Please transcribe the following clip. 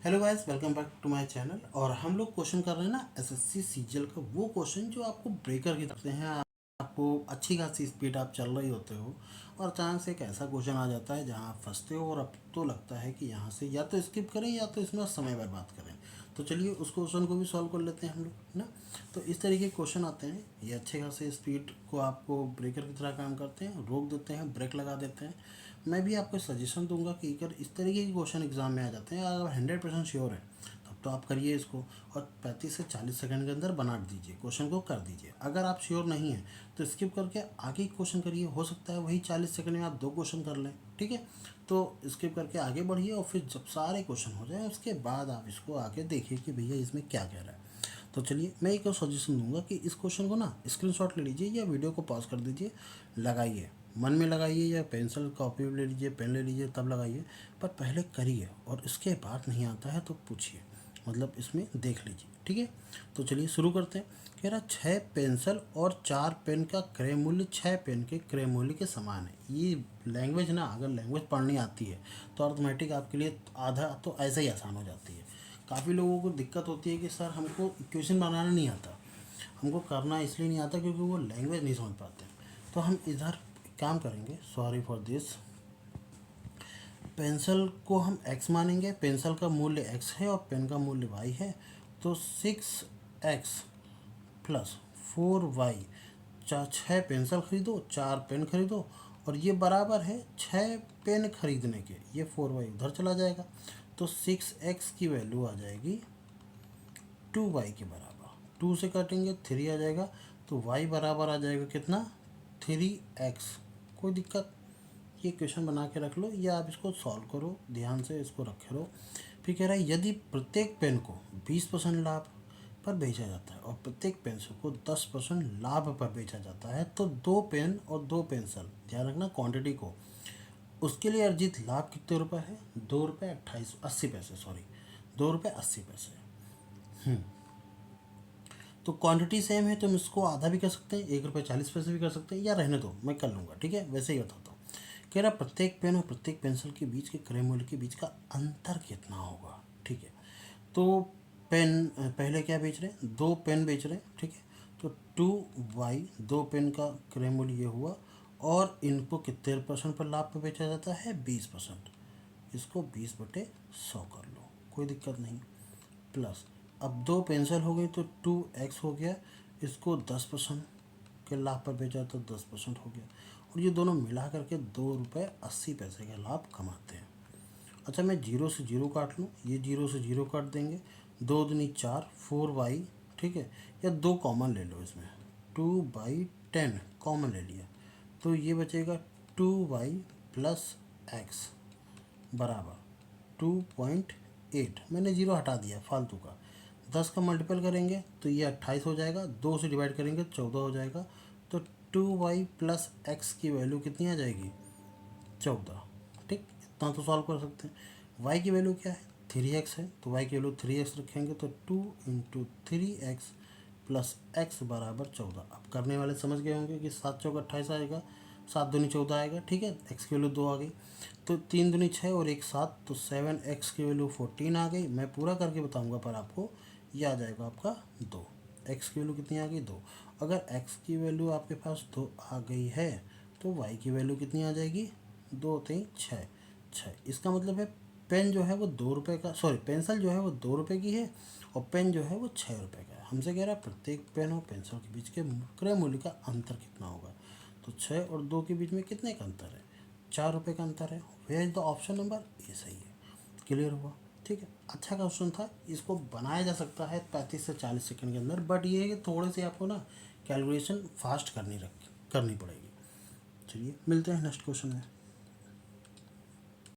Hello guys, welcome back to my channel. और हम लोग क्वेश्चन कर रहे हैं ना एसएससी सीजीएल का, वो क्वेश्चन जो आपको ब्रेकर की तरफ हैं। आपको अच्छी खासी स्पीड आप चल रही होते हो और अचानक से एक ऐसा क्वेश्चन आ जाता है जहां आप फंसते हो और अब तो लगता है कि यहाँ से या तो स्किप करें या तो इसमें समय बर्बाद करें। तो चलिए उस क्वेश्चन को भी सॉल्व कर लेते हैं हम लोग, है ना। तो इस तरीके के क्वेश्चन आते हैं, ये अच्छे खासे स्पीड को आपको ब्रेकर की तरह काम करते हैं, रोक देते हैं, ब्रेक लगा देते हैं। मैं भी आपको सजेशन दूंगा कि अगर इस तरीके के क्वेश्चन एग्जाम में आ जाते हैं, अगर 100% श्योर है तब तो आप करिए इसको और 35 से 40 सेकंड के अंदर बना दीजिए, क्वेश्चन को कर दीजिए। अगर आप श्योर नहीं हैं तो स्किप करके आगे क्वेश्चन करिए, हो सकता है वही 40 सेकंड में आप 2 क्वेश्चन कर लें, ठीक है। तो स्किप करके आगे बढ़िए और फिर जब सारे क्वेश्चन हो जाए उसके बाद आप इसको आके देखिए कि भैया इसमें क्या कह रहा है। तो चलिए मैं एक और सजेशन दूंगा कि इस क्वेश्चन को ना स्क्रीनशॉट ले लीजिए या वीडियो को पॉज कर दीजिए, लगाइए, मन में लगाइए या पेंसिल कॉपी ले लीजिए, पेन ले लीजिए, तब लगाइए। पर पहले करिए और इसके बाद नहीं आता है तो पूछिए, मतलब इसमें देख लीजिए, ठीक है। तो चलिए शुरू करते हैं। कह रहा 6 पेंसिल और 4 पेन का क्रय मूल्य 6 पेन के क्रय मूल्य के समान है। ये लैंग्वेज ना, अगर लैंग्वेज पढ़नी आती है तो अर्थमेटिक आपके लिए आधा तो ऐसे ही आसान हो जाती है। काफ़ी लोगों को दिक्कत होती है कि सर हमको इक्वेशन बनाना नहीं आता, हमको करना इसलिए नहीं आता क्योंकि वो लैंग्वेज नहीं समझ पाते। तो हम इधर काम करेंगे, सॉरी फॉर दिस। पेंसिल को हम x मानेंगे, पेंसिल का मूल्य x है और पेन का मूल्य y है। तो 6x प्लस 4y, 6 पेंसिल खरीदो, 4 पेन खरीदो और ये बराबर है 6 पेन खरीदने के, ये 4y उधर चला जाएगा। तो 6x की वैल्यू आ जाएगी 2y के बराबर, 2 से काटेंगे 3 आ जाएगा। तो y बराबर आ जाएगा कितना, 3x। कोई दिक्कत, ये क्वेश्चन बना के रख लो या आप इसको सॉल्व करो, ध्यान से इसको रखे रहो। फिर कह रहा है यदि प्रत्येक पेन को 20% लाभ पर बेचा जाता है और प्रत्येक पेंसिल को 10% लाभ पर बेचा जाता है तो 2 पेन और 2 पेंसिल, ध्यान रखना क्वांटिटी को, उसके लिए अर्जित लाभ कितने रुपए है, 2 रुपये 80 पैसे, सॉरी 2 रुपये 80 पैसे। तो क्वांटिटी सेम है तो हम इसको आधा भी कर सकते हैं, 1 रुपये 40 पैसे भी कर सकते हैं, या रहने दो मैं कर लूँगा, ठीक है। वैसे ही बताता हूँ। कह रहा प्रत्येक पेन और प्रत्येक पेंसिल के बीच के क्रय मूल्य के बीच का अंतर कितना होगा, ठीक है। तो पेन पहले क्या बेच रहे हैं, 2 पेन बेच रहे हैं, ठीक है। तो 2y, 2 पेन का क्रय मूल्य ये हुआ और इनको कितने % पर लाभ पर बेचा जाता है, 20%। इसको 20/100 कर लो, कोई दिक्कत नहीं। प्लस अब 2 पेंसिल हो गई तो 2x हो गया, इसको 10% के लाभ पर बेचा तो 10% हो गया और ये दोनों मिला करके 2 रुपये 80 पैसे का लाभ कमाते हैं। अच्छा मैं 0 से 0 काट लूँ, ये 0 से 0 काट देंगे, 2 दूनी 4, 4y, ठीक है। या 2 कॉमन ले लो इसमें, 2/10 कॉमन ले लिया तो ये बचेगा 2y प्लस x बराबर 2.8। मैंने 0 हटा दिया फालतू का। 10 का मल्टीपल करेंगे तो ये 28 हो जाएगा, 2 से डिवाइड करेंगे 14 हो जाएगा। तो 2y प्लस एक्स की वैल्यू कितनी आ जाएगी, 14, ठीक। इतना तो सॉल्व कर सकते हैं। y की वैल्यू क्या है, 3x है, तो y की वैल्यू 3x रखेंगे तो 2 इंटू 3x प्लस एक्स बराबर 14। अब करने वाले समझ गए होंगे कि 7 चौक 28 आएगा, 7 दूनी 14 आएगा, ठीक है। x की वैल्यू 2 आ गई, तो 3 दूनी 6 और 1 7, तो 7x की वैल्यू 14 आ गई। मैं पूरा करके बताऊंगा पर आपको यह आ जाएगा आपका 2। x की वैल्यू कितनी आ गई, 2। अगर x की वैल्यू आपके पास 2 आ गई है तो y की वैल्यू कितनी आ जाएगी, 2 3 6, 6। इसका मतलब है पेन जो है वो 2 रुपये का, सॉरी पेंसिल जो है वो 2 रुपये की है और पेन जो है वो 6 रुपये का है। हमसे कह रहा है प्रत्येक पेन और पेंसिल के बीच के क्रय मूल्य का अंतर कितना होगा। तो 6 और 2 के बीच में कितने का अंतर है, 4 रुपये का अंतर है। Where is the option number, ये सही है। क्लियर हुआ, ठीक है। अच्छा क्वेश्चन था, इसको बनाया जा सकता है 35 से 40 सेकंड के अंदर, बट ये है कि थोड़े से आपको ना कैलकुलेशन फास्ट करनी पड़ेगी। चलिए मिलते हैं नेक्स्ट क्वेश्चन में।